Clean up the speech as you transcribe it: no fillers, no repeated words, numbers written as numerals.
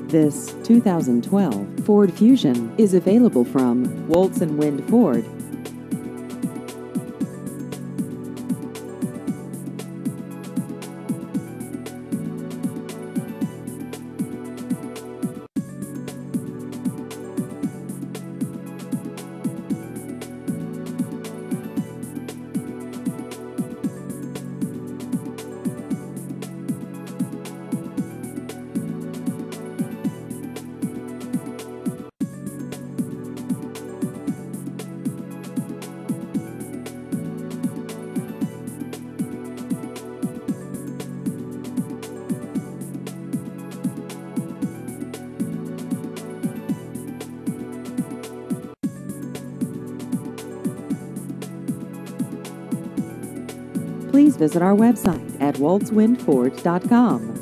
This 2012 Ford Fusion is available from Woltz and Wind Ford. Please visit our website at woltzwindford.com.